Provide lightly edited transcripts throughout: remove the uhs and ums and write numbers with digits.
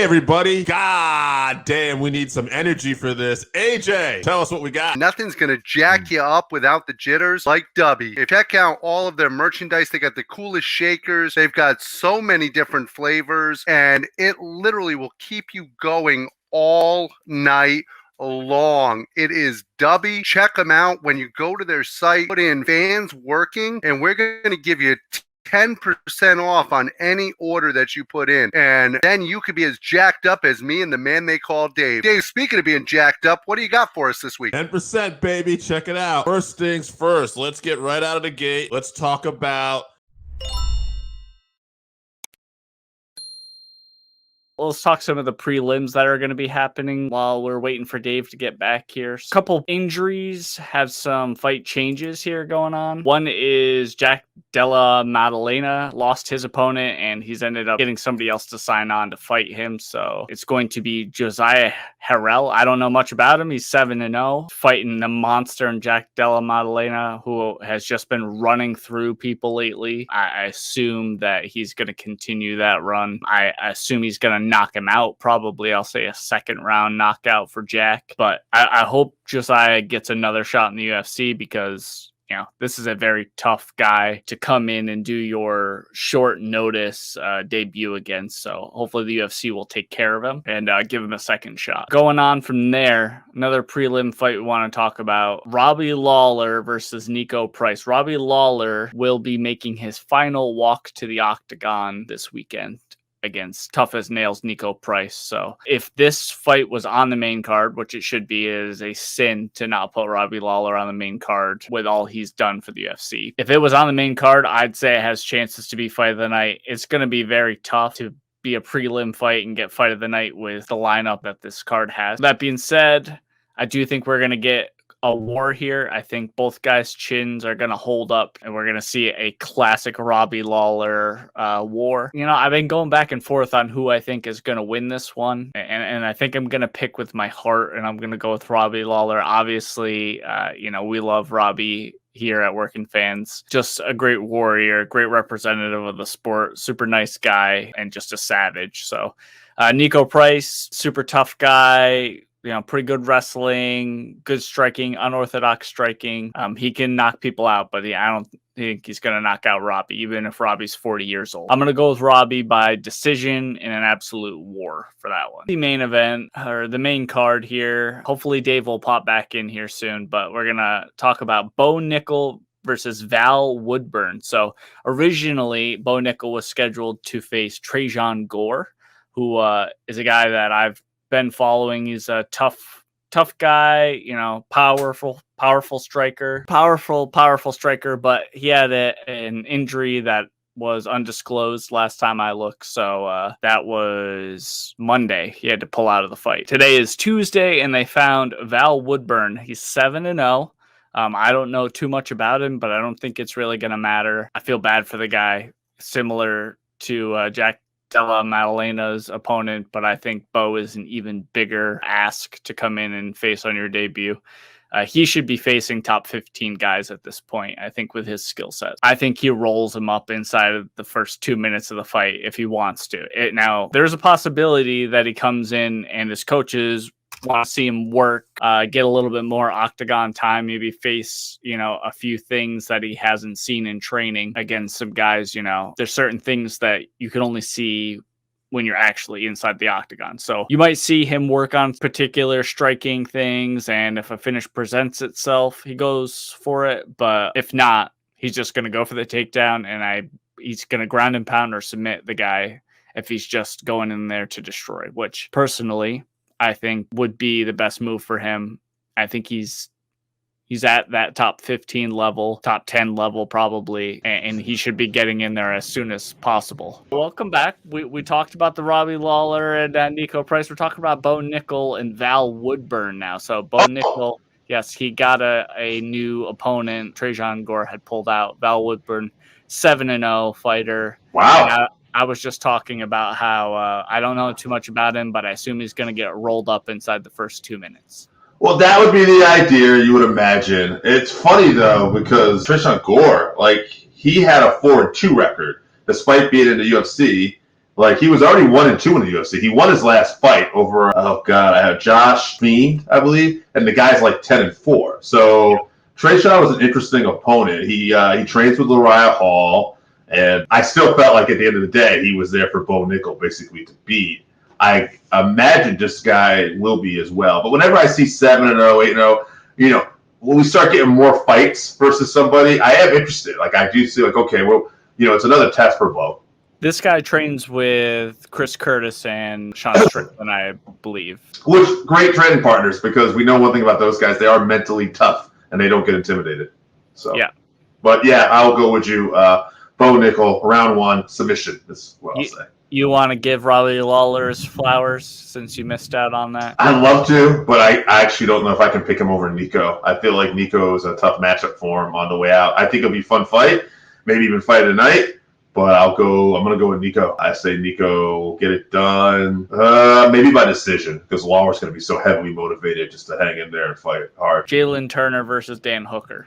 Hey, everybody. God damn, we need some energy for this. AJ, tell us what we got. Nothing's going to jack you up without the jitters like Dubby. If check out all of their merchandise, they got the coolest shakers. They've got so many different flavors, and it literally will keep you going all night long. It is Dubby. Check them out when you go to their site. Put in fans working, and we're going to give you 10% off on any order that you put in. And then you could be as jacked up as me and the man they call Dave. Dave, speaking of being jacked up, what do you got for us this week? 10%, baby. Check it out. First things first. Let's get right out of the gate. Let's talk about... Let's talk some of the prelims that are going to be happening while we're waiting for Dave to get back here. A couple injuries, have some fight changes here going on. One is Jack Della Maddalena lost his opponent, and he's ended up getting somebody else to sign on to fight him. So it's going to be Josiah Harrell. I don't know much about him. He's 7-0, fighting the monster and Jack Della Maddalena, who has just been running through people lately. I assume that he's going to continue that run. I assume he's going to knock him out. Probably, I'll say a second round knockout for Jack. But I hope Josiah gets another shot in the UFC because, you know, this is a very tough guy to come in and do your short notice debut against. So hopefully the UFC will take care of him and give him a second shot. Going on from there, another prelim fight we want to talk about. Robbie Lawler versus Nico Price. Robbie Lawler will be making his final walk to the octagon this weekend against tough as nails Nico Price. So if this fight was on the main card, which it should be, it is a sin to not put Robbie Lawler on the main card with all he's done for the UFC. If it was on the main card, I'd say it has chances to be fight of the night. It's going to be very tough to be a prelim fight and get fight of the night with the lineup that this card has. That being said, I do think we're going to get a war here. I think both guys' chins are going to hold up, and we're going to see a classic Robbie Lawler war. You know, I've been going back and forth on who I think is going to win this one, and I think I'm going to pick with my heart, and I'm going to go with Robbie Lawler. Obviously, you know, we love Robbie here at Working Fans. Just a great warrior, great representative of the sport, super nice guy, and just a savage. So Nico Price, super tough guy, you know, pretty good wrestling, good striking, unorthodox striking. He can knock people out, but I don't think he's going to knock out Robbie, even if Robbie's 40 years old. I'm going to go with Robbie by decision in an absolute war for that one. The main event, or the main card here, hopefully Dave will pop back in here soon, but we're going to talk about Bo Nikal versus Val Woodburn. So originally, Bo Nikal was scheduled to face Trajan Gore, who is a guy that I've been following. He's a tough guy, you know, powerful striker, powerful striker, but he had an injury that was undisclosed last time I looked. So that was Monday. He had to pull out of the fight. Today is Tuesday, and they found Val Woodburn. He's 7-0. I don't know too much about him, but I don't think it's really going to matter. I feel bad for the guy, similar to Jack Della Maddalena's opponent, but I think Bo is an even bigger ask to come in and face on your debut. He should be facing top 15 guys at this point, I think, with his skill set. I think he rolls him up inside of the first 2 minutes of the fight if he wants to. Now, there's a possibility that he comes in and his coaches want to see him work, get a little bit more octagon time, maybe face, you know, a few things that he hasn't seen in training against some guys. You know, there's certain things that you can only see when you're actually inside the octagon. So you might see him work on particular striking things, and if a finish presents itself, he goes for it. But if not, he's just going to go for the takedown, and he's going to ground and pound or submit the guy if he's just going in there to destroy, which personally I think would be the best move for him. I think he's at that top 15 level, top 10 level probably, and he should be getting in there as soon as possible. Welcome back. We talked about the Robbie Lawler and Nico Price. We're talking about Bo Nikal and Val Woodburn now. So Bo Nikal, yes, he got a new opponent. Trajan Gore had pulled out. Val Woodburn, 7-0 fighter. Wow. I was just talking about how I don't know too much about him, but I assume he's going to get rolled up inside the first 2 minutes. Well, that would be the idea, you would imagine. It's funny, though, because Trajan Gore, like, he had a 4-2 record, despite being in the UFC, Like, he was already 1-2 in the UFC. He won his last fight over, I have Josh Fiend, I believe, and the guy's like 10-4. So Trayshaw was an interesting opponent. He trains with Uriah Hall, and I still felt like at the end of the day, he was there for Bo Nikal basically to beat. I imagine this guy will be as well. But whenever I see 7-0, 8-0, when we start getting more fights versus somebody, I am interested. Like, I do see, like, okay, well, it's another test for Bo. This guy trains with Chris Curtis and Sean Strickland, I believe. Which, great training partners, because we know one thing about those guys. They are mentally tough, and they don't get intimidated. So, yeah. But, yeah, I'll go with you. Bo Nikal, round 1, submission is what I'll say. You want to give Robbie Lawler his flowers since you missed out on that? I'd love to, but I actually don't know if I can pick him over Nico. I feel like Nico is a tough matchup for him on the way out. I think it'll be a fun fight, maybe even fight of the night. But I'm going to go with Nico. I say Nico will get it done, maybe by decision, because Lawler's going to be so heavily motivated just to hang in there and fight hard. Jalin Turner versus Dan Hooker.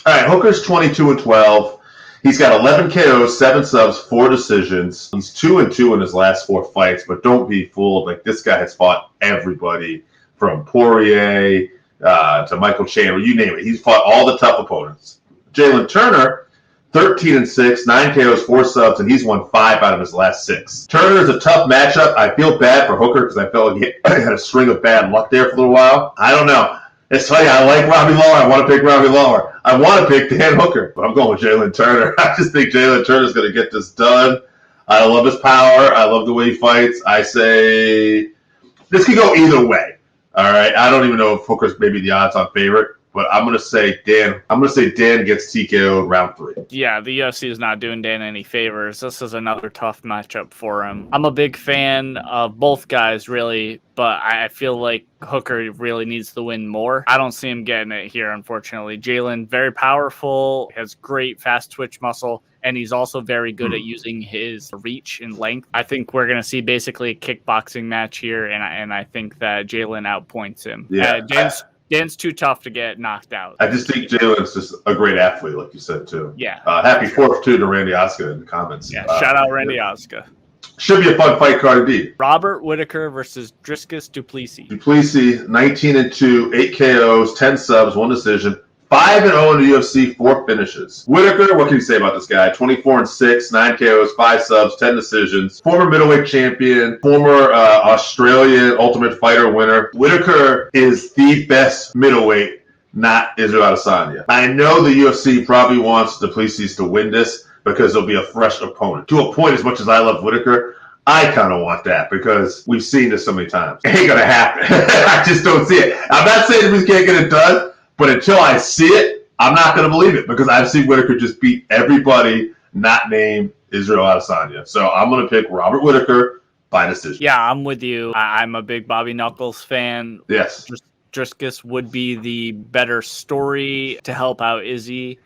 All right, Hooker's 22-12. He's got 11 KOs, 7 subs, 4 decisions. He's 2-2 in his last 4 fights, but don't be fooled. Like, this guy has fought everybody from Poirier to Michael Chandler, you name it. He's fought all the tough opponents. Jalin Turner, 13-6, 9 KOs, 4 subs, and he's won 5 out of his last 6. Turner is a tough matchup. I feel bad for Hooker because I felt like he had a string of bad luck there for a little while. I don't know. It's funny. I like Robbie Lawler. I want to pick Robbie Lawler. I want to pick Dan Hooker, but I'm going with Jalin Turner. I just think Jalin Turner is going to get this done. I love his power. I love the way he fights. I say this could go either way. All right. I don't even know if Hooker's maybe the odds-on favorite. But I'm gonna say Dan. Dan gets TKO'd round 3. Yeah, the UFC is not doing Dan any favors. This is another tough matchup for him. I'm a big fan of both guys, really, but I feel like Hooker really needs to win more. I don't see him getting it here, unfortunately. Jalin, very powerful, has great fast twitch muscle, and he's also very good at using his reach and length. I think we're gonna see basically a kickboxing match here, and I think that Jalin outpoints him. Yeah. Dan's too tough to get knocked out. I just think Jalen's just a great athlete, like you said, too. Yeah. Happy 4th, too, to Randy Oscar in the comments. Yeah, shout out Randy Oscar. Should be a fun fight card indeed. Robert Whitaker versus Dricus Du Plessis. Du Plessis, 19-2, 8 KOs, 10 subs, 1 decision. 5-0 in the UFC, 4 finishes. Whitaker, what can you say about this guy? 24-6, 9 KOs, 5 subs, 10 decisions. Former middleweight champion, former Australian Ultimate Fighter winner. Whitaker is the best middleweight, not Israel Adesanya. I know the UFC probably wants Du Plessis to win this because there'll be a fresh opponent. To a point, as much as I love Whitaker, I kind of want that because we've seen this so many times. It ain't going to happen. I just don't see it. I'm not saying we can't get it done. But until I see it, I'm not going to believe it because I've seen Whitaker just beat everybody not named Israel Adesanya. So I'm going to pick Robert Whitaker by decision. Yeah, I'm with you. I'm a big Bobby Knuckles fan. Yes. Dricus would be the better story to help out Izzy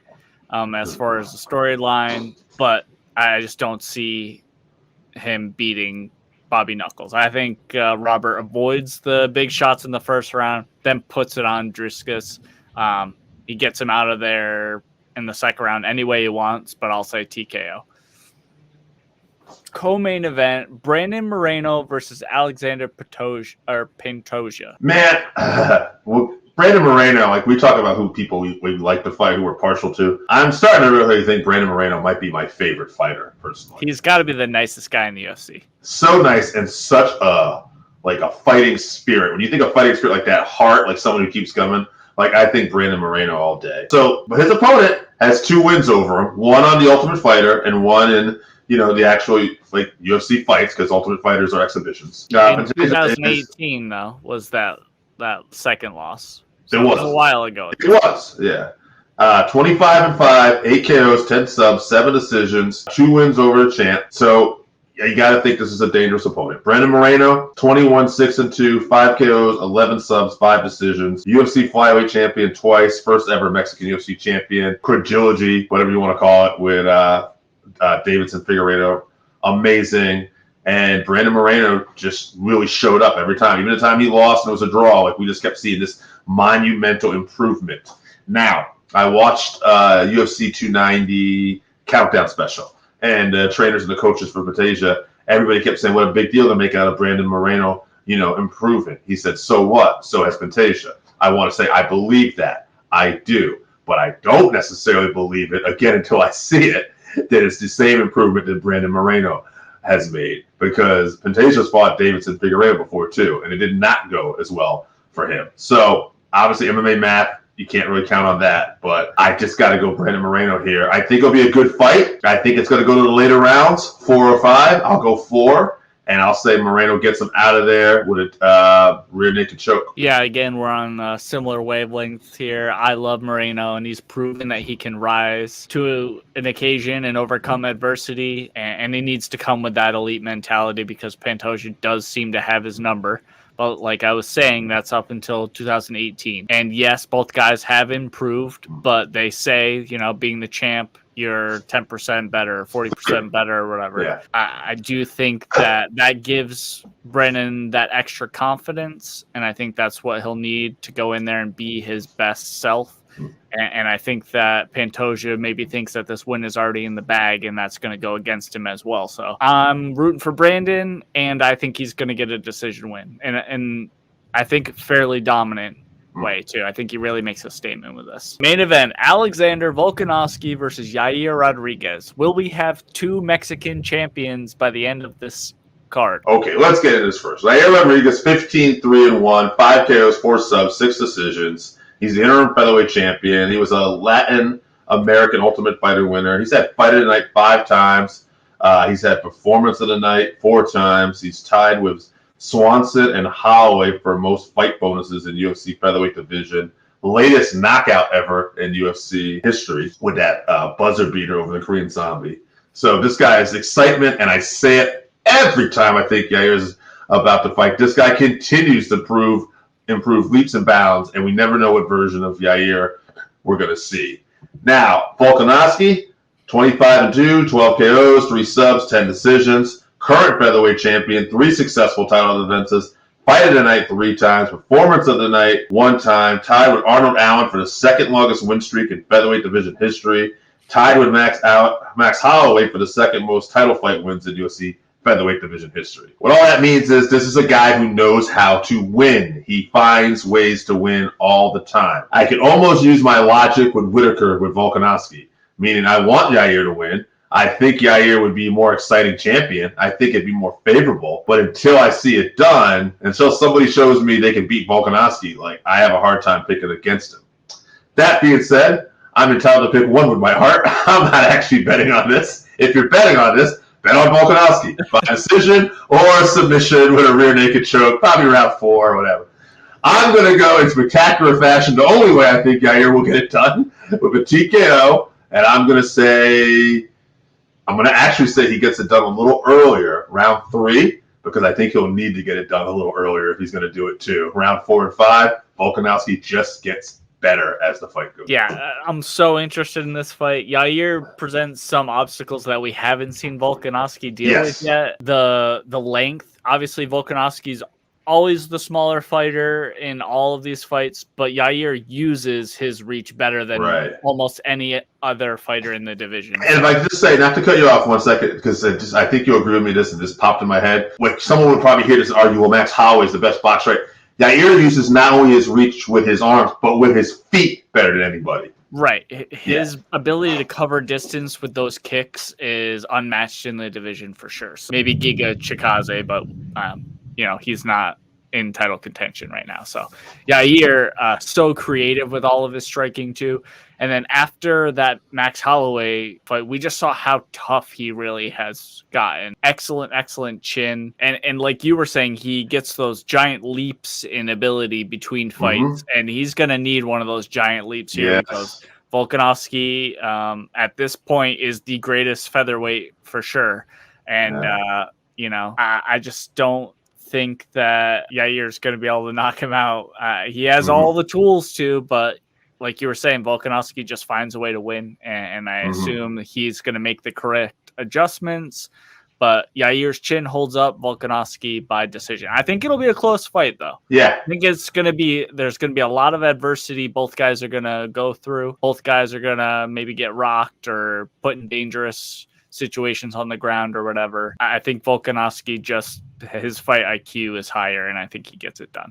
as far as the storyline, but I just don't see him beating Bobby Knuckles. I think Robert avoids the big shots in the first round, then puts it on Dricus. He gets him out of there in the second round any way he wants, but I'll say TKO. Co-main event, Brandon Moreno versus Alexandre Pantoja. Man, Brandon Moreno, like we talk about who people we like to fight, who we're partial to. I'm starting to really think Brandon Moreno might be my favorite fighter, personally. He's got to be the nicest guy in the UFC. So nice and such a fighting spirit. When you think of fighting spirit like that, heart, like someone who keeps coming, like I think Brandon Moreno all day. So, but his opponent has 2 wins over him, one on the Ultimate Fighter and one in the actual like UFC fights because Ultimate Fighters are exhibitions. In 2018, though, was that second loss. So it was a while ago. It was, yeah. 25-5, 8 KOs, 10 subs, 7 decisions, 2 wins over the champ. So you got to think this is a dangerous opponent. Brandon Moreno, 21-6-2, 5 KOs, 11 subs, 5 decisions. UFC Flyweight Champion twice, first ever Mexican UFC champion. Credulity, whatever you want to call it, with Davidson Figueiredo. Amazing. And Brandon Moreno just really showed up every time. Even the time he lost and it was a draw, like we just kept seeing this monumental improvement. Now, I watched UFC 290 Countdown Special and the trainers and the coaches for Pantoja, everybody kept saying what a big deal to make out of Brandon Moreno, improving. He said, so what? So has Pantoja. I want to say I believe that. I do. But I don't necessarily believe it, again, until I see it, that it's the same improvement that Brandon Moreno has made. Because Pantoja's fought Davidson Figueiredo before, too, and it did not go as well for him. So, obviously, MMA math, you can't really count on that. But I just got to go Brandon Moreno here. I think it'll be a good fight. I think it's going to go to the later rounds, 4 or 5. I'll go 4. And I'll say Moreno gets him out of there with a rear naked choke. Yeah, again, we're on a similar wavelengths here. I love Moreno, and he's proven that he can rise to an occasion and overcome adversity. And he needs to come with that elite mentality because Pantoja does seem to have his number. But like I was saying, that's up until 2018. And yes, both guys have improved, but they say, being the champ, you're 10% better, 40% better, or whatever. Yeah. I do think that gives Brennan that extra confidence, and I think that's what he'll need to go in there and be his best self. And I think that Pantoja maybe thinks that this win is already in the bag, and that's going to go against him as well. So I'm rooting for Brandon, and I think he's going to get a decision win. And I think fairly dominant way too. I think he really makes a statement with this. Main event, Alexander Volkanovski versus Yair Rodriguez. Will we have 2 Mexican champions by the end of this card? Okay, let's get into this first. Yair Rodriguez, 15-3-1, 5 KOs, 4 subs, 6 decisions. He's the interim featherweight champion. He was a Latin American Ultimate Fighter winner. He's had Fight of the Night 5 times. He's had Performance of the Night 4 times. He's tied with Swanson and Holloway for most fight bonuses in UFC Featherweight division. Latest knockout ever in UFC history with that buzzer beater over the Korean Zombie. So this guy is excitement, and I say it every time I think Yair's about to fight. This guy continues to improve leaps and bounds, and we never know what version of Yair we're going to see. Now, Volkanovski, 25-2, 12 KOs, 3 subs, 10 decisions. Current featherweight champion, 3 successful title defenses, Fight of the Night 3 times, Performance of the Night 1 time, tied with Arnold Allen for the 2nd longest win streak in featherweight division history, tied with Max Holloway for the 2nd most title fight wins in UFC featherweight division history. What all that means is this is a guy who knows how to win. He finds ways to win all the time. I can almost use my logic with Whitaker with Volkanovski, meaning I want Yair to win. I think Yair would be a more exciting champion. I think it'd be more favorable. But until I see it done, until somebody shows me they can beat Volkanovski, I have a hard time picking against him. That being said, I'm entitled to pick one with my heart. I'm not actually betting on this. If you're betting on this, bet on Volkanovski by decision or submission with a rear naked choke, probably round 4 or whatever. I'm going to go in spectacular fashion. The only way I think Yair will get it done with a TKO, and I'm going to actually say he gets it done a little earlier, round 3, because I think he'll need to get it done a little earlier if he's going to do it too. Round 4 and 5, Volkanovski just gets better as the fight goes. Yeah, I'm so interested in this fight. Yair presents some obstacles that we haven't seen Volkanovski deal with yet. The length, obviously Volkanovski's always the smaller fighter in all of these fights, but Yair uses his reach better than almost any other fighter in the division. And if I could just say, not to cut you off 1 second, because I think you'll agree with me, this and just popped in my head. Someone would probably hear this and argue, well, Max Holloway is the best boxer, right? Yair uses not only his reach with his arms, but with his feet better than anybody. Right. His ability to cover distance with those kicks is unmatched in the division for sure. So maybe Giga Chikaze, but he's not in title contention right now. So Yair, so creative with all of his striking too. And then after that Max Holloway fight, we just saw how tough he really has gotten. Excellent chin. And like you were saying, he gets those giant leaps in ability between fights, and he's going to need one of those giant leaps here because Volkanovski at this point is the greatest featherweight for sure. And, I just don't think that Yair's going to be able to knock him out. He has all the tools to, but like you were saying, Volkanovski just finds a way to win, and I assume he's going to make the correct adjustments. But Yair's chin holds up Volkanovski by decision. I think it'll be a close fight, though. Yeah. I think there's going to be a lot of adversity both guys are going to go through. Both guys are going to maybe get rocked or put in dangerous situations on the ground or whatever. I think Volkanovski his fight IQ is higher, and I think he gets it done.